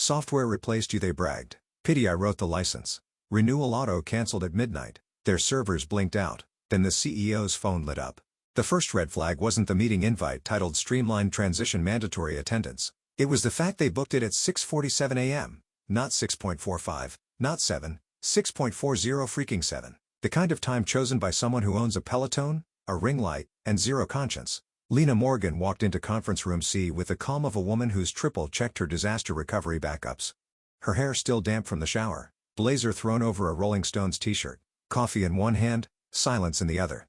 Software replaced you, they bragged. Pity I wrote the license. Renewal auto canceled at midnight. Their servers blinked out. Then the CEO's phone lit up. The first red flag wasn't the meeting invite titled Streamlined Transition Mandatory Attendance. It was the fact they booked it at 6:47 a.m. Not 6.45, not 7, 6.40 freaking 7. The kind of time chosen by someone who owns a Peloton, a ring light, and zero conscience. Lena Morgan walked into conference room C with the calm of a woman who's triple-checked her disaster recovery backups. Her hair still damp from the shower, blazer thrown over a Rolling Stones t-shirt, coffee in one hand, silence in the other.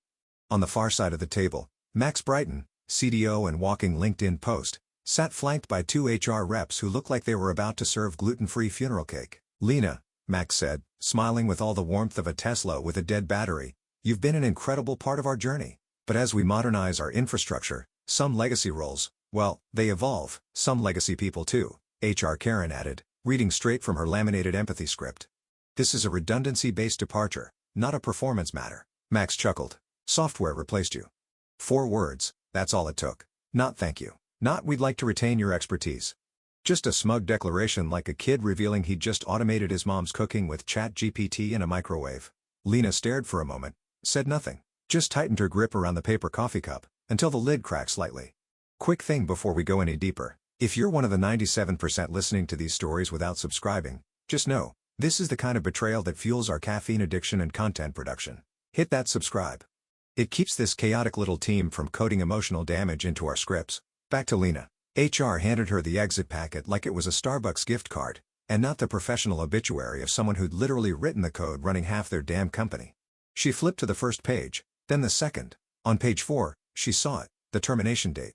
On the far side of the table, Max Brighton, CDO and walking LinkedIn post, sat flanked by two HR reps who looked like they were about to serve gluten-free funeral cake. Lena, Max said, smiling with all the warmth of a Tesla with a dead battery, you've been an incredible part of our journey. But as we modernize our infrastructure, some legacy roles, well, they evolve, some legacy people too, HR Karen added, reading straight from her laminated empathy script. This is a redundancy-based departure, not a performance matter. Max chuckled. Software replaced you. 4 words, that's all it took. Not thank you. Not we'd like to retain your expertise. Just a smug declaration like a kid revealing he'd just automated his mom's cooking with ChatGPT in a microwave. Lena stared for a moment, said nothing, just tightened her grip around the paper coffee cup, until the lid cracked slightly. Quick thing before we go any deeper, if you're one of the 97% listening to these stories without subscribing, just know, this is the kind of betrayal that fuels our caffeine addiction and content production. Hit that subscribe. It keeps this chaotic little team from coding emotional damage into our scripts. Back to Lena. HR handed her the exit packet like it was a Starbucks gift card, and not the professional obituary of someone who'd literally written the code running half their damn company. She flipped to the first page, then the second. On page 4, she saw it, the termination date.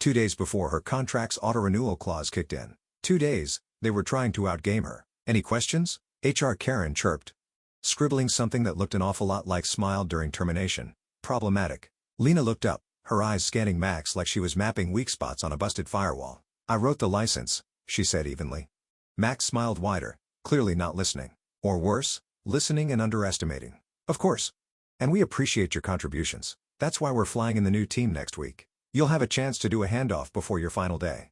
2 days before her contract's auto-renewal clause kicked in. 2 days, they were trying to outgame her. Any questions? HR Karen chirped. Scribbling something that looked an awful lot like smiled during termination. Problematic. Lena looked up, her eyes scanning Max like she was mapping weak spots on a busted firewall. I wrote the license, she said evenly. Max smiled wider, clearly not listening. Or worse, listening and underestimating. Of course. And we appreciate your contributions. That's why we're flying in the new team next week. You'll have a chance to do a handoff before your final day.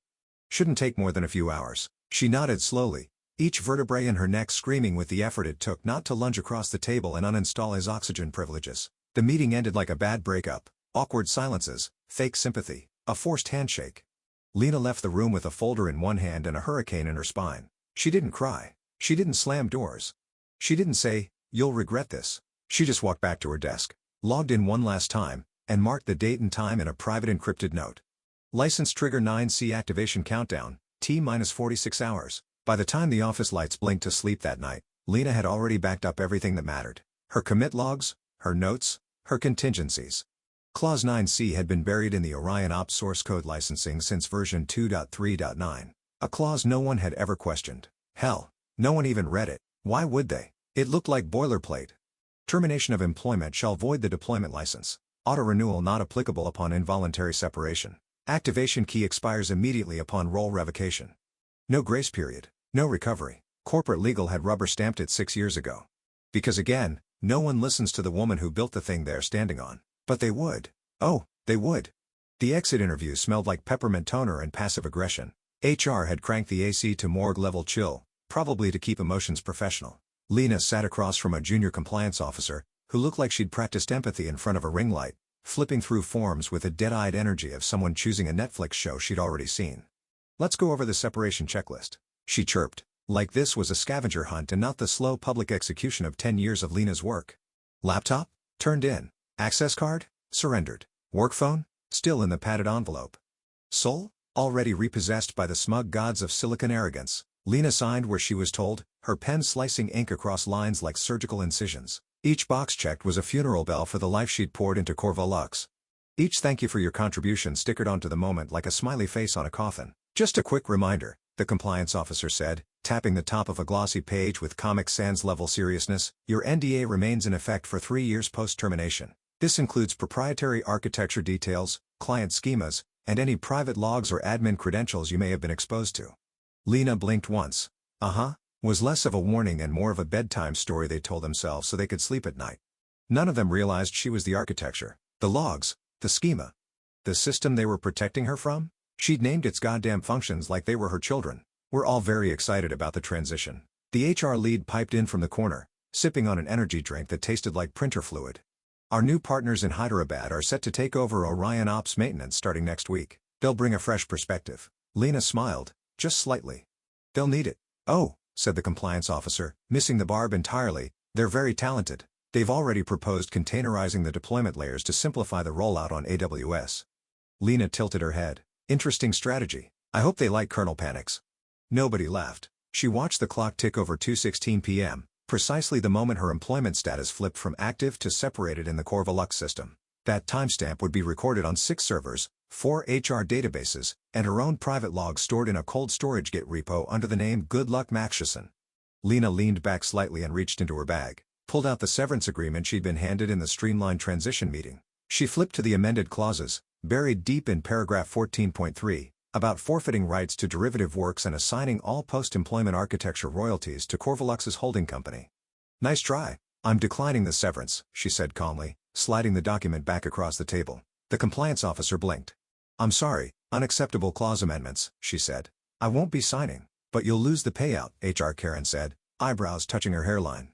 Shouldn't take more than a few hours. She nodded slowly, each vertebrae in her neck screaming with the effort it took not to lunge across the table and uninstall his oxygen privileges. The meeting ended like a bad breakup, awkward silences, fake sympathy, a forced handshake. Lena left the room with a folder in one hand and a hurricane in her spine. She didn't cry. She didn't slam doors. She didn't say, "You'll regret this." She just walked back to her desk, logged in one last time, and marked the date and time in a private encrypted note. License trigger 9C activation countdown, T-46 hours. By the time the office lights blinked to sleep that night, Lena had already backed up everything that mattered. Her commit logs, her notes, her contingencies. Clause 9C had been buried in the Orion Ops source code licensing since version 2.3.9. A clause no one had ever questioned. Hell, no one even read it. Why would they? It looked like boilerplate. Termination of employment shall void the deployment license. Auto-renewal not applicable upon involuntary separation. Activation key expires immediately upon role revocation. No grace period. No recovery. Corporate legal had rubber-stamped it 6 years ago. Because again, no one listens to the woman who built the thing they're standing on. But they would. Oh, they would. The exit interview smelled like peppermint toner and passive aggression. HR had cranked the AC to morgue-level chill, probably to keep emotions professional. Lena sat across from a junior compliance officer, who looked like she'd practiced empathy in front of a ring light, flipping through forms with the dead-eyed energy of someone choosing a Netflix show she'd already seen. Let's go over the separation checklist, she chirped, like this was a scavenger hunt and not the slow public execution of 10 years of Lena's work. Laptop? Turned in. Access card? Surrendered. Work phone? Still in the padded envelope. Soul? Already repossessed by the smug gods of silicon arrogance. Lena signed where she was told, her pen slicing ink across lines like surgical incisions. Each box checked was a funeral bell for the life she'd poured into Corva Lux. Each thank you for your contribution stickered onto the moment like a smiley face on a coffin. Just a quick reminder, the compliance officer said, tapping the top of a glossy page with Comic Sans level seriousness, your NDA remains in effect for 3 years post-termination. This includes proprietary architecture details, client schemas, and any private logs or admin credentials you may have been exposed to. Lena blinked once. Was less of a warning and more of a bedtime story they told themselves so they could sleep at night. None of them realized she was the architecture, the logs, the schema. The system they were protecting her from? She'd named its goddamn functions like they were her children. We're all very excited about the transition. The HR lead piped in from the corner, sipping on an energy drink that tasted like printer fluid. Our new partners in Hyderabad are set to take over Orion Ops maintenance starting next week. They'll bring a fresh perspective. Lena smiled, just slightly. They'll need it. Oh, said the compliance officer, missing the barb entirely, they're very talented. They've already proposed containerizing the deployment layers to simplify the rollout on AWS. Lena tilted her head. Interesting strategy. I hope they like kernel panics. Nobody laughed. She watched the clock tick over 2:16 p.m., precisely the moment her employment status flipped from active to separated in the Corvalux system. That timestamp would be recorded on 6 servers, 4 HR databases, and her own private log stored in a cold storage Git repo under the name Good Luck Maxison. Lena leaned back slightly and reached into her bag, pulled out the severance agreement she'd been handed in the streamlined transition meeting. She flipped to the amended clauses, buried deep in paragraph 14.3, about forfeiting rights to derivative works and assigning all post-employment architecture royalties to Corvalux's holding company. Nice try. I'm declining the severance, she said calmly, sliding the document back across the table. The compliance officer blinked. I'm sorry, unacceptable clause amendments, she said. I won't be signing. But you'll lose the payout, HR Karen said, eyebrows touching her hairline.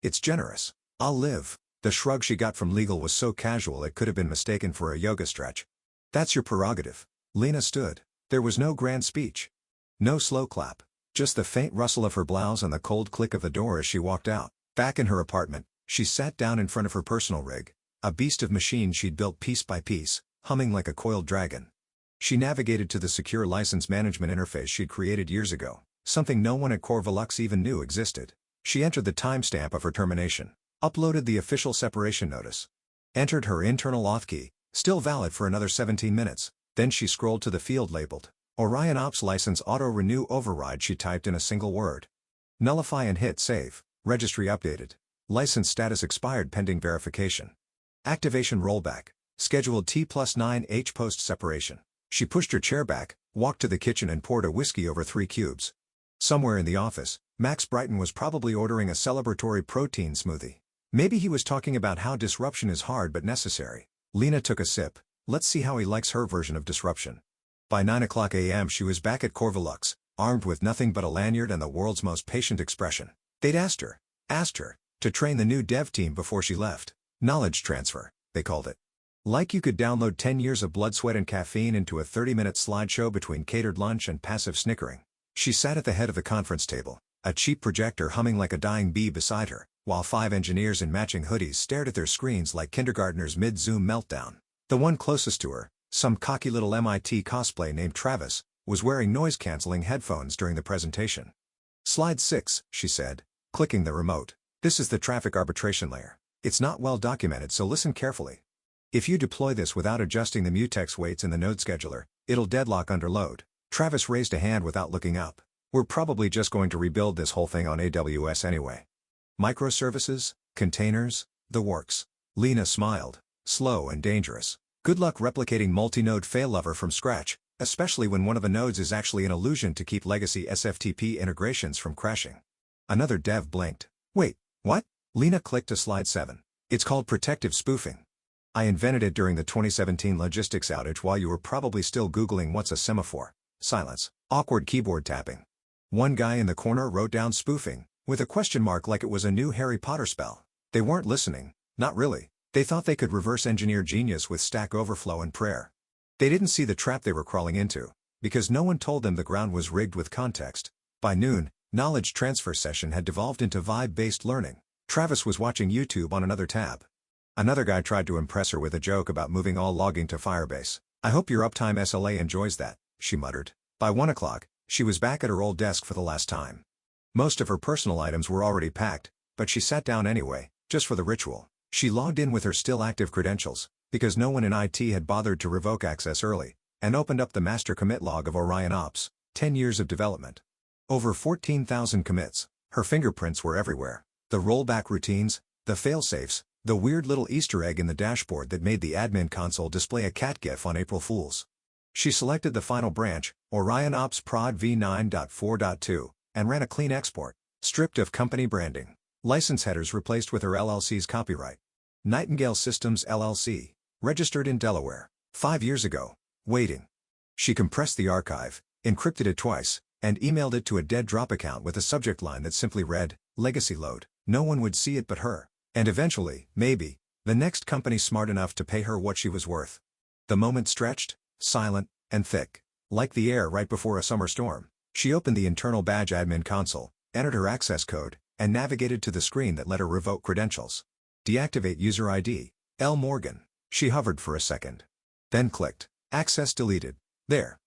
It's generous. I'll live. The shrug she got from legal was so casual it could have been mistaken for a yoga stretch. That's your prerogative. Lena stood. There was no grand speech. No slow clap. Just the faint rustle of her blouse and the cold click of the door as she walked out. Back in her apartment, she sat down in front of her personal rig, a beast of machine she'd built piece by piece, humming like a coiled dragon. She navigated to the secure license management interface she'd created years ago, something no one at Corvalux even knew existed. She entered the timestamp of her termination, uploaded the official separation notice, entered her internal auth key, still valid for another 17 minutes. Then she scrolled to the field labeled Orion Ops License Auto Renew Override. She typed in a single word. Nullify and hit save. Registry updated. License status expired pending verification. Activation rollback. Scheduled T+9H post separation. She pushed her chair back, walked to the kitchen and poured a whiskey over 3 cubes. Somewhere in the office, Max Brighton was probably ordering a celebratory protein smoothie. Maybe he was talking about how disruption is hard but necessary. Lena took a sip. Let's see how he likes her version of disruption. By 9:00 a.m. she was back at Corvalux, armed with nothing but a lanyard and the world's most patient expression. They'd asked her, to train the new dev team before she left. Knowledge transfer, they called it. Like you could download 10 years of blood, sweat and caffeine into a 30-minute slideshow between catered lunch and passive snickering. She sat at the head of the conference table, a cheap projector humming like a dying bee beside her, while 5 engineers in matching hoodies stared at their screens like kindergartners mid-Zoom meltdown. The one closest to her, some cocky little MIT cosplay named Travis, was wearing noise-canceling headphones during the presentation. Slide 6, she said, clicking the remote. This is the traffic arbitration layer. It's not well documented, so listen carefully. If you deploy this without adjusting the mutex weights in the node scheduler, it'll deadlock under load. Travis raised a hand without looking up. We're probably just going to rebuild this whole thing on AWS anyway. Microservices, containers, the works. Lena smiled. Slow and dangerous. Good luck replicating multi-node failover from scratch, especially when one of the nodes is actually an illusion to keep legacy SFTP integrations from crashing. Another dev blinked. Wait, what? Lena clicked to slide 7. It's called protective spoofing. I invented it during the 2017 logistics outage while you were probably still Googling what's a semaphore. Silence. Awkward keyboard tapping. One guy in the corner wrote down spoofing, with a question mark like it was a new Harry Potter spell. They weren't listening. Not really. They thought they could reverse engineer genius with Stack Overflow and prayer. They didn't see the trap they were crawling into, because no one told them the ground was rigged with context. By noon, knowledge transfer session had devolved into vibe-based learning. Travis was watching YouTube on another tab. Another guy tried to impress her with a joke about moving all logging to Firebase. I hope your uptime SLA enjoys that, she muttered. By 1 o'clock, she was back at her old desk for the last time. Most of her personal items were already packed, but she sat down anyway, just for the ritual. She logged in with her still active credentials, because no one in IT had bothered to revoke access early, and opened up the master commit log of Orion Ops, 10 years of development. Over 14,000 commits. Her fingerprints were everywhere. The rollback routines, the failsafes, the weird little Easter egg in the dashboard that made the admin console display a cat gif on April Fools. She selected the final branch, Orion Ops Prod v9.4.2, and ran a clean export, stripped of company branding. License headers replaced with her LLC's copyright. Nightingale Systems LLC, registered in Delaware. 5 years ago. Waiting. She compressed the archive, encrypted it twice, and emailed it to a dead drop account with a subject line that simply read, "Legacy load." No one would see it but her. And eventually, maybe, the next company smart enough to pay her what she was worth. The moment stretched, silent, and thick, like the air right before a summer storm. She opened the internal badge admin console, entered her access code, and navigated to the screen that let her revoke credentials. Deactivate user ID, L. Morgan. She hovered for a second. Then clicked. Access deleted. There.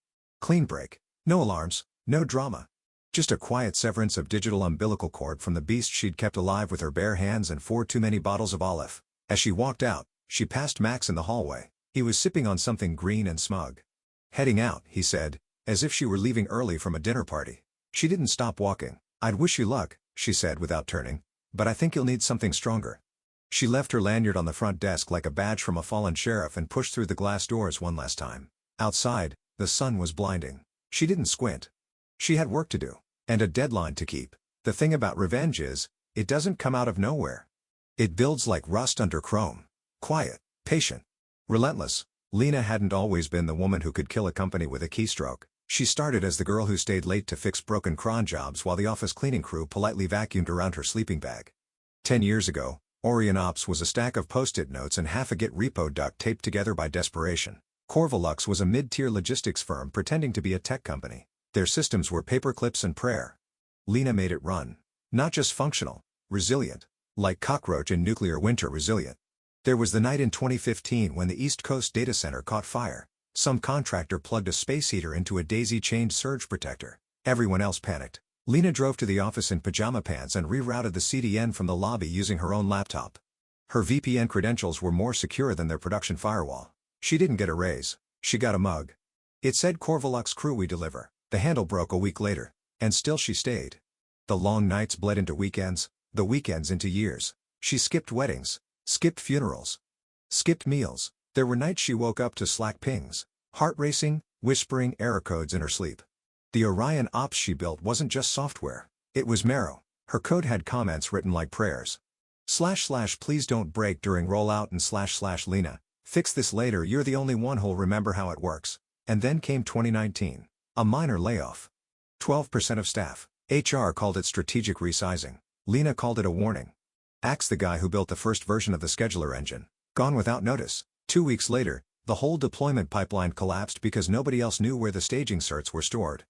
Clean break. No alarms, no drama. Just a quiet severance of digital umbilical cord from the beast she'd kept alive with her bare hands and 4 too many bottles of olive. As she walked out, she passed Max in the hallway. He was sipping on something green and smug. "Heading out," he said, as if she were leaving early from a dinner party. She didn't stop walking. "I'd wish you luck," she said without turning, "but I think you'll need something stronger." She left her lanyard on the front desk like a badge from a fallen sheriff and pushed through the glass doors one last time. Outside, the sun was blinding. She didn't squint. She had work to do, and a deadline to keep. The thing about revenge is, it doesn't come out of nowhere. It builds like rust under chrome. Quiet, patient, relentless. Lena hadn't always been the woman who could kill a company with a keystroke. She started as the girl who stayed late to fix broken cron jobs while the office cleaning crew politely vacuumed around her sleeping bag. 10 years ago, Orion Ops was a stack of post-it notes and half a Git repo duct taped together by desperation. Corvalux was a mid-tier logistics firm pretending to be a tech company. Their systems were paperclips and prayer. Lena made it run. Not just functional, resilient. Like cockroach in nuclear winter resilient. There was the night in 2015 when the East Coast data center caught fire. Some contractor plugged a space heater into a daisy-chained surge protector. Everyone else panicked. Lena drove to the office in pajama pants and rerouted the CDN from the lobby using her own laptop. Her VPN credentials were more secure than their production firewall. She didn't get a raise. She got a mug. It said Corvalux crew we deliver. The handle broke a week later. And still she stayed. The long nights bled into weekends, the weekends into years. She skipped weddings, skipped funerals, skipped meals. There were nights she woke up to Slack pings, heart racing, whispering error codes in her sleep. The Orion Ops she built wasn't just software. It was marrow. Her code had comments written like prayers. / please don't break during rollout and / Lena, fix this later, you're the only one who'll remember how it works. And then came 2019. A minor layoff. 12% of staff. HR called it strategic resizing. Lena called it a warning. Axe, the guy who built the first version of the scheduler engine, gone without notice. 2 weeks later, the whole deployment pipeline collapsed because nobody else knew where the staging certs were stored.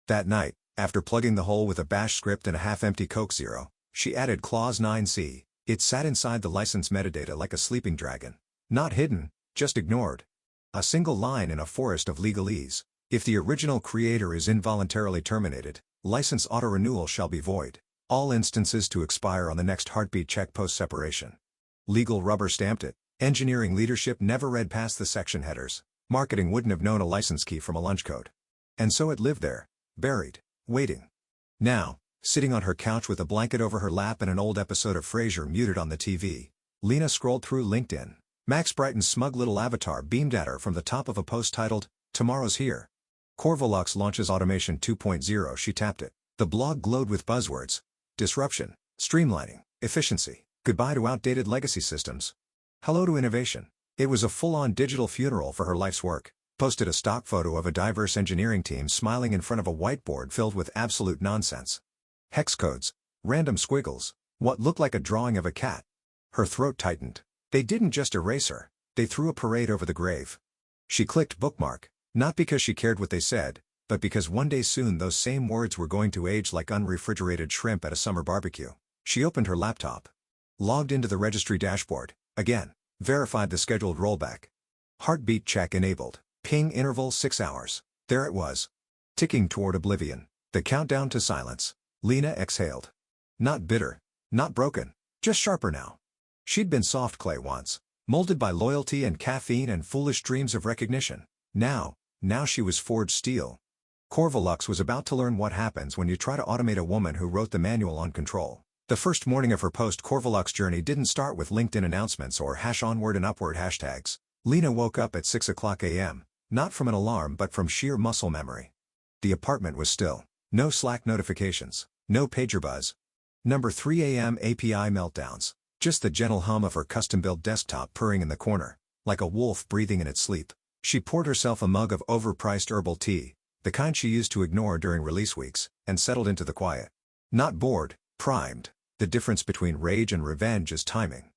That night, after plugging the hole with a bash script and a half-empty Coke Zero, she added Clause 9C. It sat inside the license metadata like a sleeping dragon. Not hidden, just ignored. A single line in a forest of legalese. If the original creator is involuntarily terminated, license auto-renewal shall be void. All instances to expire on the next heartbeat check post-separation. Legal rubber stamped it. Engineering leadership never read past the section headers. Marketing wouldn't have known a license key from a lunch code. And so it lived there, buried, waiting. Now, sitting on her couch with a blanket over her lap and an old episode of Frasier muted on the TV, Lena scrolled through LinkedIn. Max Brighton's smug little avatar beamed at her from the top of a post titled, "Tomorrow's Here." Corvalux launches Automation 2.0. She tapped it. The blog glowed with buzzwords. Disruption, streamlining, efficiency, goodbye to outdated legacy systems. Hello to innovation. It was a full-on digital funeral for her life's work. Posted a stock photo of a diverse engineering team smiling in front of a whiteboard filled with absolute nonsense. Hex codes, random squiggles, what looked like a drawing of a cat. Her throat tightened. They didn't just erase her, they threw a parade over the grave. She clicked bookmark, not because she cared what they said, but because one day soon those same words were going to age like unrefrigerated shrimp at a summer barbecue. She opened her laptop. Logged into the registry dashboard, again, verified the scheduled rollback. Heartbeat check enabled. Ping interval 6 hours. There it was. Ticking toward oblivion. The countdown to silence. Lena exhaled. Not bitter. Not broken. Just sharper now. She'd been soft clay once. Molded by loyalty and caffeine and foolish dreams of recognition. Now she was forged steel. Corvalux was about to learn what happens when you try to automate a woman who wrote the manual on control. The first morning of her post-Corvalux journey didn't start with LinkedIn announcements or #onward and upward hashtags. Lena woke up at 6:00 a.m., not from an alarm but from sheer muscle memory. The apartment was still. No Slack notifications. No pager buzz. 3 a.m. API meltdowns. Just the gentle hum of her custom-built desktop purring in the corner, like a wolf breathing in its sleep. She poured herself a mug of overpriced herbal tea, the kind she used to ignore during release weeks, and settled into the quiet. Not bored, primed. The difference between rage and revenge is timing.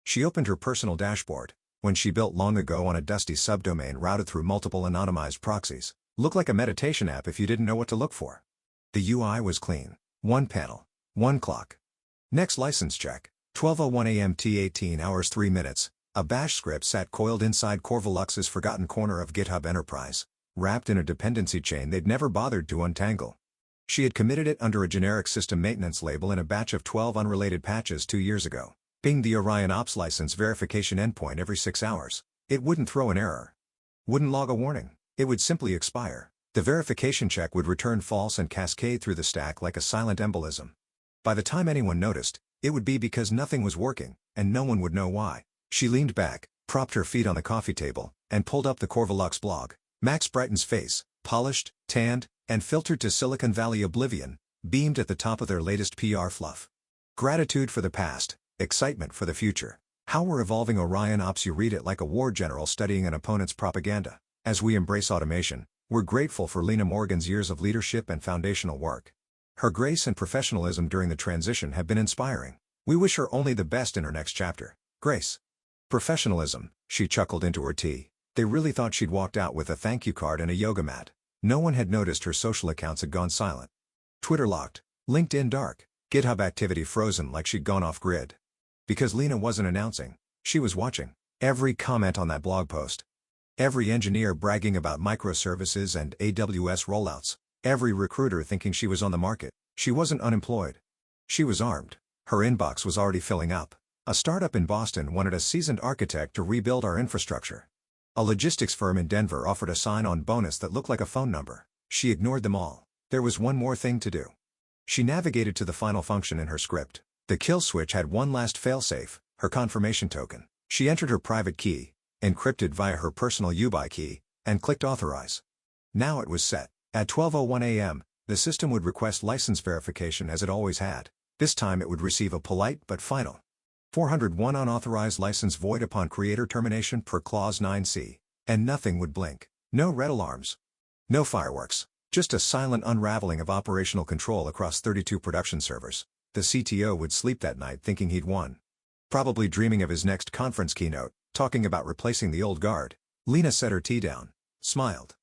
She opened her personal dashboard, one she built long ago on a dusty subdomain routed through multiple anonymized proxies. Looked like a meditation app if you didn't know what to look for. The UI was clean. One panel. One clock. Next license check. 12:01 a.m. T 18 hours 3 minutes. A bash script sat coiled inside Corvalux's forgotten corner of GitHub Enterprise, wrapped in a dependency chain they'd never bothered to untangle. She had committed it under a generic system maintenance label in a batch of 12 unrelated patches 2 years ago. Pinged the Orion Ops license verification endpoint every 6 hours. It wouldn't throw an error. Wouldn't log a warning. It would simply expire. The verification check would return false and cascade through the stack like a silent embolism. By the time anyone noticed, it would be because nothing was working, and no one would know why. She leaned back, propped her feet on the coffee table, and pulled up the Corvalux blog. Max Brighton's face, polished, tanned, and filtered to Silicon Valley oblivion, beamed at the top of their latest PR fluff. Gratitude for the past, excitement for the future. How we're evolving Orion Ops. You read it like a war general studying an opponent's propaganda. As we embrace automation, we're grateful for Lena Morgan's years of leadership and foundational work. Her grace and professionalism during the transition have been inspiring. We wish her only the best in her next chapter. Grace. Professionalism, she chuckled into her tea. They really thought she'd walked out with a thank you card and a yoga mat. No one had noticed her social accounts had gone silent. Twitter locked, LinkedIn dark, GitHub activity frozen like she'd gone off grid. Because Lena wasn't announcing, she was watching. Every comment on that blog post. Every engineer bragging about microservices and AWS rollouts. Every recruiter thinking she was on the market. She wasn't unemployed. She was armed. Her inbox was already filling up. A startup in Boston wanted a seasoned architect to rebuild our infrastructure. A logistics firm in Denver offered a sign-on bonus that looked like a phone number. She ignored them all. There was one more thing to do. She navigated to the final function in her script. The kill switch had one last failsafe, her confirmation token. She entered her private key, encrypted via her personal UBI key, and clicked authorize. Now it was set. At 12:01 a.m., the system would request license verification as it always had. This time it would receive a polite but final 401 unauthorized license void upon creator termination per clause 9C. And nothing would blink. No red alarms. No fireworks. Just a silent unraveling of operational control across 32 production servers. The CTO would sleep that night thinking he'd won. Probably dreaming of his next conference keynote, talking about replacing the old guard. Lena set her tea down, smiled.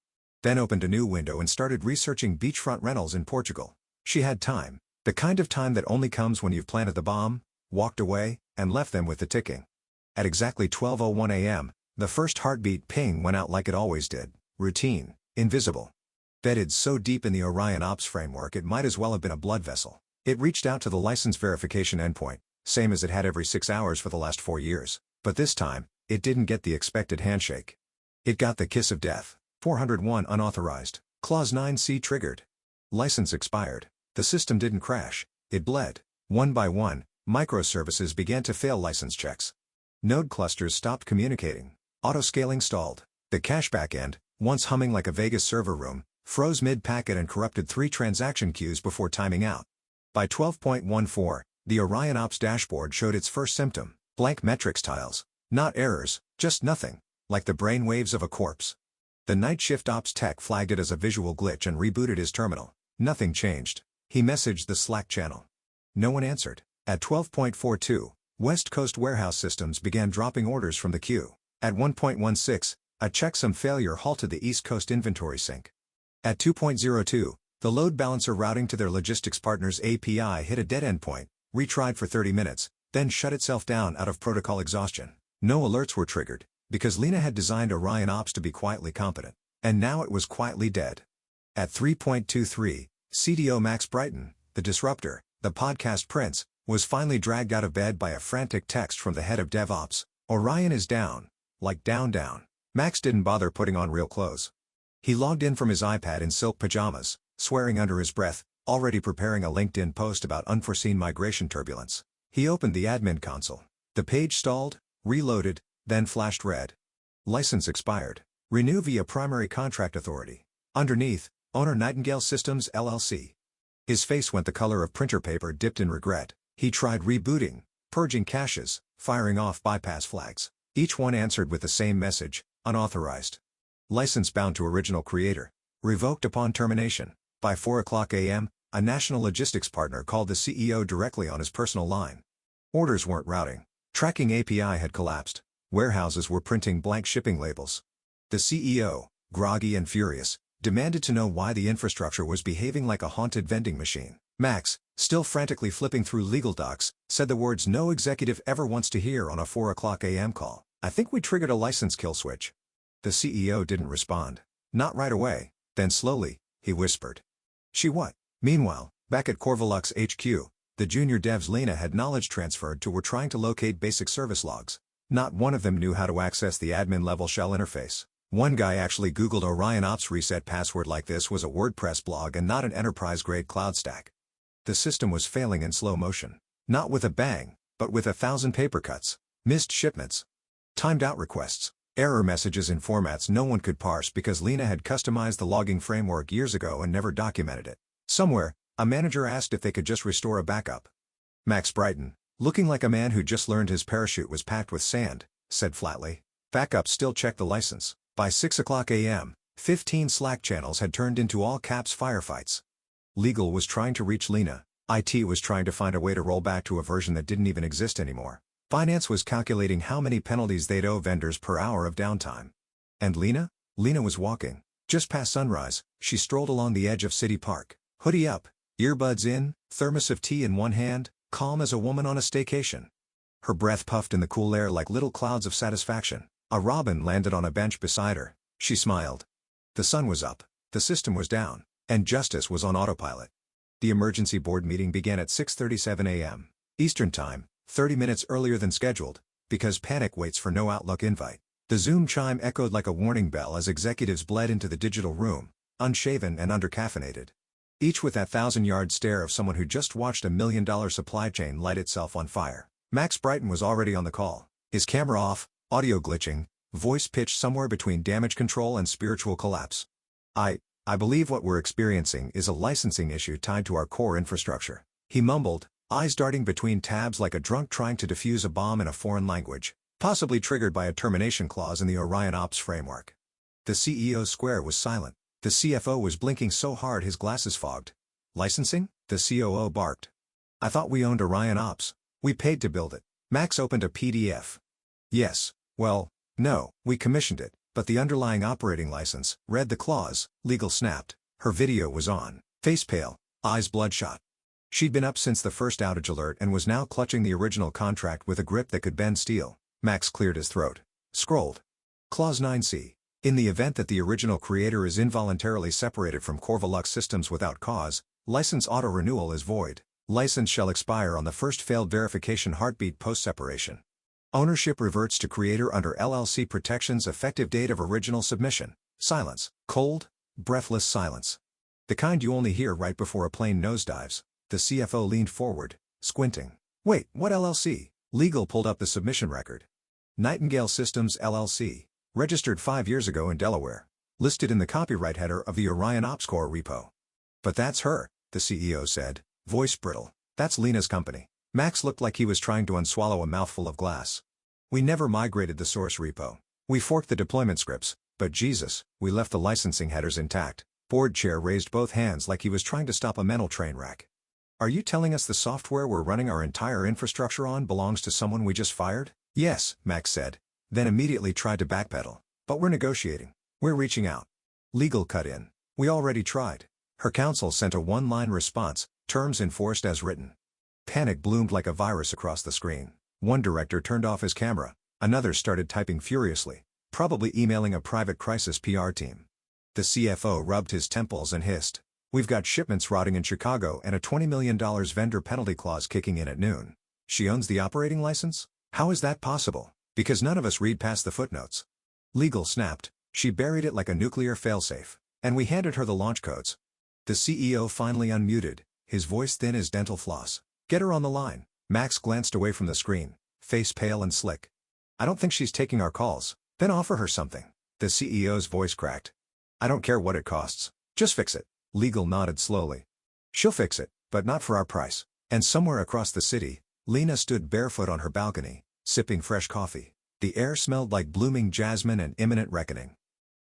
Then opened a new window and started researching beachfront rentals in Portugal. She had time. The kind of time that only comes when you've planted the bomb, walked away, and left them with the ticking. At exactly 12:01 a.m., the first heartbeat ping went out like it always did. Routine, invisible. Bedded so deep in the Orion Ops framework it might as well have been a blood vessel. It reached out to the license verification endpoint, same as it had every 6 hours for the last 4 years. But this time, it didn't get the expected handshake. It got the kiss of death. 401 unauthorized. Clause 9C triggered. License expired. The system didn't crash. It bled. One by one, microservices began to fail license checks. Node clusters stopped communicating. Autoscaling stalled. The cache backend, once humming like a Vegas server room, froze mid-packet and corrupted 3 transaction queues before timing out. By 12.14, the Orion Ops dashboard showed its first symptom, blank metrics tiles. Not errors, just nothing, like the brain waves of a corpse. The night shift ops tech flagged it as a visual glitch and rebooted his terminal. Nothing changed. He messaged the Slack channel. No one answered. At 12.42, West Coast warehouse systems began dropping orders from the queue. At 1.16, a checksum failure halted the East Coast inventory sync. At 2.02, the load balancer routing to their logistics partner's API hit a dead end point, retried for 30 minutes, then shut itself down out of protocol exhaustion. No alerts were triggered, because Lena had designed Orion Ops to be quietly competent. And now it was quietly dead. At 3.23, CDO Max Brighton, the disruptor, the podcast prince, was finally dragged out of bed by a frantic text from the head of DevOps. Orion is down. Like down. Max didn't bother putting on real clothes. He logged in from his iPad in silk pajamas, swearing under his breath, already preparing a LinkedIn post about unforeseen migration turbulence. He opened the admin console. The page stalled, reloaded, then flashed red. License expired. Renew via primary contract authority. Underneath, owner Nightingale Systems LLC. His face went the color of printer paper dipped in regret. He tried rebooting, purging caches, firing off bypass flags. Each one answered with the same message, unauthorized. License bound to original creator. Revoked upon termination. By 4 a.m., a national logistics partner called the CEO directly on his personal line. Orders weren't routing. Tracking API had collapsed. Warehouses were printing blank shipping labels. The CEO, groggy and furious, demanded to know why the infrastructure was behaving like a haunted vending machine. Max, still frantically flipping through legal docs, said the words no executive ever wants to hear on a 4 a.m. call. I think we triggered a license kill switch. The CEO didn't respond. Not right away. Then slowly, he whispered. She what? Meanwhile, back at Corvalux HQ, the junior devs Lena had knowledge transferred to were trying to locate basic service logs. Not one of them knew how to access the admin-level shell interface. One guy actually Googled Orion Ops reset password like this was a WordPress blog and not an enterprise-grade cloud stack. The system was failing in slow motion. Not with a bang, but with 1,000 paper cuts, missed shipments, timed out requests, error messages in formats no one could parse because Lena had customized the logging framework years ago and never documented it. Somewhere, a manager asked if they could just restore a backup. Max Brighton, looking like a man who just learned his parachute was packed with sand, said flatly. Backup still checked the license. By 6 a.m., 15 Slack channels had turned into all-caps firefights. Legal was trying to reach Lena. IT was trying to find a way to roll back to a version that didn't even exist anymore. Finance was calculating how many penalties they'd owe vendors per hour of downtime. And Lena? Lena was walking. Just past sunrise, she strolled along the edge of City Park. Hoodie up, earbuds in, thermos of tea in one hand, calm as a woman on a staycation. Her breath puffed in the cool air like little clouds of satisfaction. A robin landed on a bench beside her. She smiled. The sun was up, the system was down, and justice was on autopilot. The emergency board meeting began at 6:37 a.m. Eastern Time, 30 minutes earlier than scheduled, because panic waits for no Outlook invite. The Zoom chime echoed like a warning bell as executives bled into the digital room, unshaven and undercaffeinated. Each with that 1,000-yard stare of someone who just watched $1 million supply chain light itself on fire. Max Brighton was already on the call, his camera off, audio glitching, voice pitched somewhere between damage control and spiritual collapse. I believe what we're experiencing is a licensing issue tied to our core infrastructure. He mumbled, eyes darting between tabs like a drunk trying to defuse a bomb in a foreign language, possibly triggered by a termination clause in the Orion Ops framework. The CEO's square was silent. The CFO was blinking so hard his glasses fogged. Licensing? The COO barked. I thought we owned Orion Ops. We paid to build it. Max opened a PDF. Yes. Well, no, we commissioned it, but the underlying operating license, read the clause. Legal snapped. Her video was on. Face pale, eyes bloodshot. She'd been up since the first outage alert and was now clutching the original contract with a grip that could bend steel. Max cleared his throat. Scrolled. Clause 9c. In the event that the original creator is involuntarily separated from Corvalux systems without cause, license auto-renewal is void. License shall expire on the first failed verification heartbeat post-separation. Ownership reverts to creator under LLC protections effective date of original submission. Silence. Cold, breathless silence. The kind you only hear right before a plane nosedives. The CFO leaned forward, squinting. Wait, what LLC? Legal pulled up the submission record. Nightingale Systems LLC. Registered 5 years ago in Delaware. Listed in the copyright header of the Orion Ops Core repo. But that's her, the CEO said, voice brittle. That's Lena's company. Max looked like he was trying to unswallow a mouthful of glass. We never migrated the source repo. We forked the deployment scripts, but Jesus, we left the licensing headers intact. Board chair raised both hands like he was trying to stop a mental train wreck. Are you telling us the software we're running our entire infrastructure on belongs to someone we just fired? Yes, Max said, then immediately tried to backpedal. But we're negotiating. We're reaching out. Legal cut in. We already tried. Her counsel sent a one-line response, terms enforced as written. Panic bloomed like a virus across the screen. One director turned off his camera. Another started typing furiously, probably emailing a private crisis PR team. The CFO rubbed his temples and hissed. We've got shipments rotting in Chicago and a $20 million vendor penalty clause kicking in at noon. She owns the operating license? How is that possible? Because none of us read past the footnotes. Legal snapped. She buried it like a nuclear failsafe. And we handed her the launch codes. The CEO finally unmuted, his voice thin as dental floss. Get her on the line. Max glanced away from the screen, face pale and slick. I don't think she's taking our calls. Then offer her something. The CEO's voice cracked. I don't care what it costs. Just fix it. Legal nodded slowly. She'll fix it, but not for our price. And somewhere across the city, Lena stood barefoot on her balcony, sipping fresh coffee. The air smelled like blooming jasmine and imminent reckoning.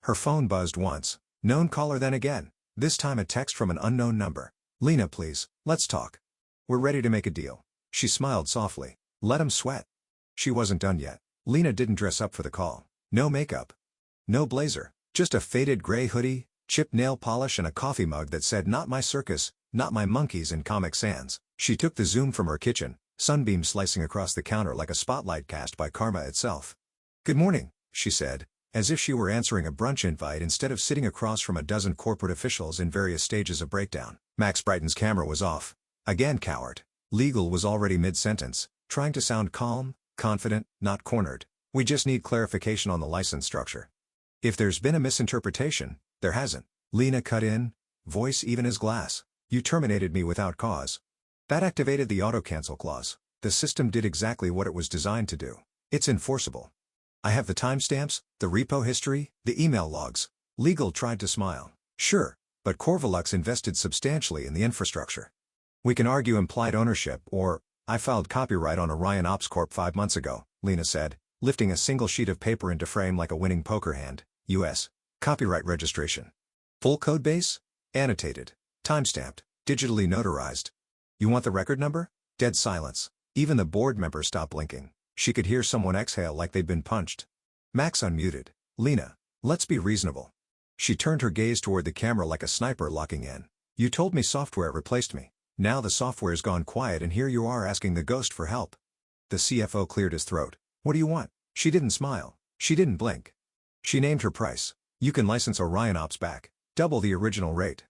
Her phone buzzed once, Known caller then again, this time a text from an unknown number. Lena, please, let's talk. We're ready to make a deal. She smiled softly. Let him sweat. She wasn't done yet. Lena didn't dress up for the call. No makeup. No blazer. Just a faded gray hoodie, chipped nail polish and a coffee mug that said not my circus, not my monkeys in Comic Sans. She took the Zoom from her kitchen, sunbeams slicing across the counter like a spotlight cast by karma itself. Good morning, she said, as if she were answering a brunch invite instead of sitting across from a dozen corporate officials in various stages of breakdown. Max Brighton's camera was off. Again coward. Legal was already mid-sentence, trying to sound calm, confident, not cornered. We just need clarification on the license structure. If there's been a misinterpretation, there hasn't. Lena cut in, voice even as glass. You terminated me without cause. That activated the auto-cancel clause. The system did exactly what it was designed to do. It's enforceable. I have the timestamps, the repo history, the email logs. Legal tried to smile. Sure, but Corvalux invested substantially in the infrastructure. We can argue implied ownership or, I filed copyright on Orion Ops Corp 5 months ago, Lena said, lifting a single sheet of paper into frame like a winning poker hand. U.S. Copyright registration. Full codebase? Annotated. Timestamped. Digitally notarized. You want the record number? Dead silence. Even the board member stopped blinking. She could hear someone exhale like they'd been punched. Max unmuted. Lena, let's be reasonable. She turned her gaze toward the camera like a sniper locking in. You told me software replaced me. Now the software's gone quiet and here you are asking the ghost for help. The CFO cleared his throat. What do you want? She didn't smile. She didn't blink. She named her price. You can license Orion Ops back. Double the original rate.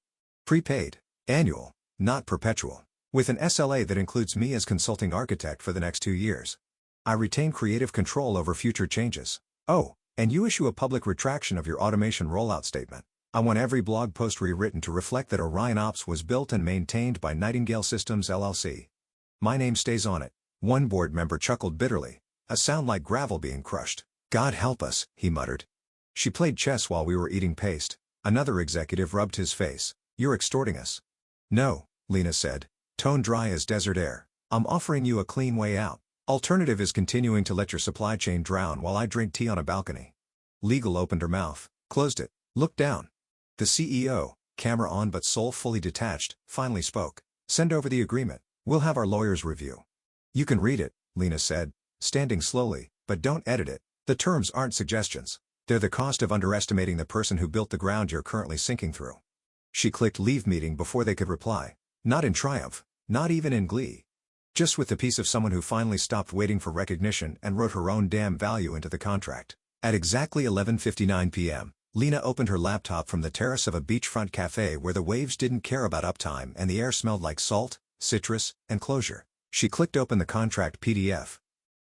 Prepaid. Annual. Not perpetual. With an SLA that includes me as consulting architect for the next 2 years. I retain creative control over future changes. Oh, and you issue a public retraction of your automation rollout statement. I want every blog post rewritten to reflect that Orion Ops was built and maintained by Nightingale Systems LLC. My name stays on it. One board member chuckled bitterly, a sound like gravel being crushed. God help us, he muttered. She played chess while we were eating paste. Another executive rubbed his face. You're extorting us. No, Lena said, tone dry as desert air. I'm offering you a clean way out. Alternative is continuing to let your supply chain drown while I drink tea on a balcony. Legal opened her mouth, closed it, looked down. The CEO, camera on but soul fully detached, finally spoke. Send over the agreement. We'll have our lawyers review. You can read it, Lena said, standing slowly, but don't edit it. The terms aren't suggestions. They're the cost of underestimating the person who built the ground you're currently sinking through. She clicked leave meeting before they could reply. Not in triumph, not even in glee. Just with the peace of someone who finally stopped waiting for recognition and wrote her own damn value into the contract. At exactly 11:59 p.m., Lena opened her laptop from the terrace of a beachfront cafe where the waves didn't care about uptime and the air smelled like salt, citrus, and closure. She clicked open the contract PDF.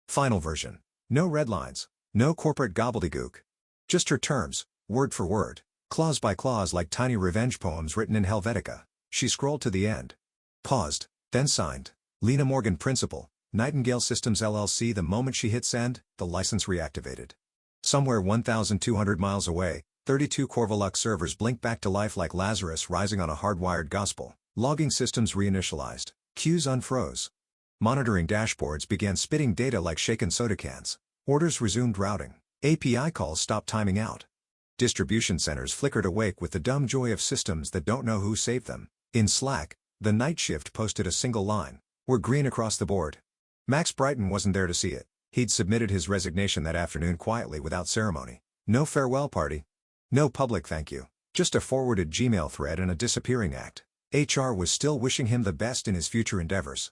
Final version. No red lines. No corporate gobbledygook. Just her terms, word for word, clause by clause like tiny revenge poems written in Helvetica. She scrolled to the end. Paused, then signed. Lena Morgan Principal, Nightingale Systems LLC. The moment she hit send, the license reactivated. Somewhere 1,200 miles away, 32 Corvalux servers blinked back to life like Lazarus rising on a hardwired gospel. Logging systems reinitialized. Queues unfroze. Monitoring dashboards began spitting data like shaken soda cans. Orders resumed routing. API calls stopped timing out. Distribution centers flickered awake with the dumb joy of systems that don't know who saved them. In Slack, the night shift posted a single line. We're green across the board. Max Brighton wasn't there to see it. He'd submitted his resignation that afternoon quietly without ceremony. No farewell party. No public thank you. Just a forwarded Gmail thread and a disappearing act. HR was still wishing him the best in his future endeavors.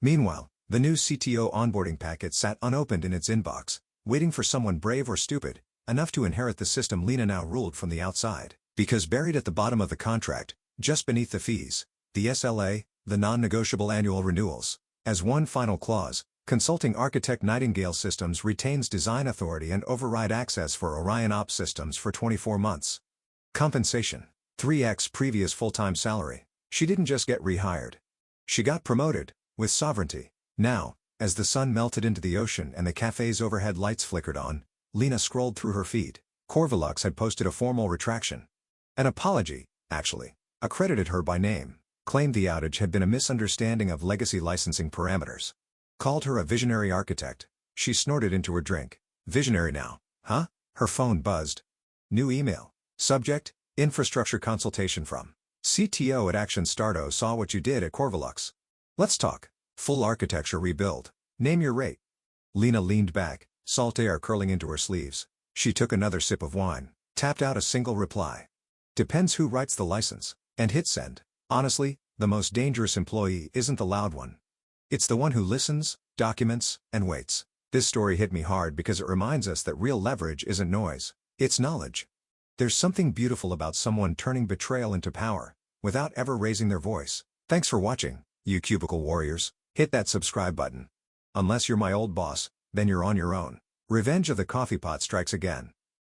Meanwhile, the new CTO onboarding packet sat unopened in its inbox, waiting for someone brave or stupid, enough to inherit the system Lena now ruled from the outside. Because buried at the bottom of the contract, just beneath the fees, the SLA, the non-negotiable annual renewals. As one final clause, consulting architect Nightingale Systems retains design authority and override access for Orion Ops Systems for 24 months. Compensation. 3x previous full-time salary. She didn't just get rehired. She got promoted, with sovereignty. Now, as the sun melted into the ocean and the cafe's overhead lights flickered on, Lena scrolled through her feed. Corvalux had posted a formal retraction. An apology, actually. Accredited her by name. Claimed the outage had been a misunderstanding of legacy licensing parameters. Called her a visionary architect. She snorted into her drink. Visionary now, huh? Her phone buzzed. New email. Subject, Infrastructure consultation from CTO at Action Stardo saw what you did at Corvalux. Let's talk. Full architecture rebuild. Name your rate. Lena leaned back, salt air curling into her sleeves. She took another sip of wine, tapped out a single reply. Depends who writes the license, and hit send. Honestly, the most dangerous employee isn't the loud one. It's the one who listens, documents, and waits. This story hit me hard because it reminds us that real leverage isn't noise, it's knowledge. There's something beautiful about someone turning betrayal into power, without ever raising their voice. Thanks for watching, you cubicle warriors. Hit that subscribe button. Unless you're my old boss, then you're on your own. Revenge of the coffee pot strikes again.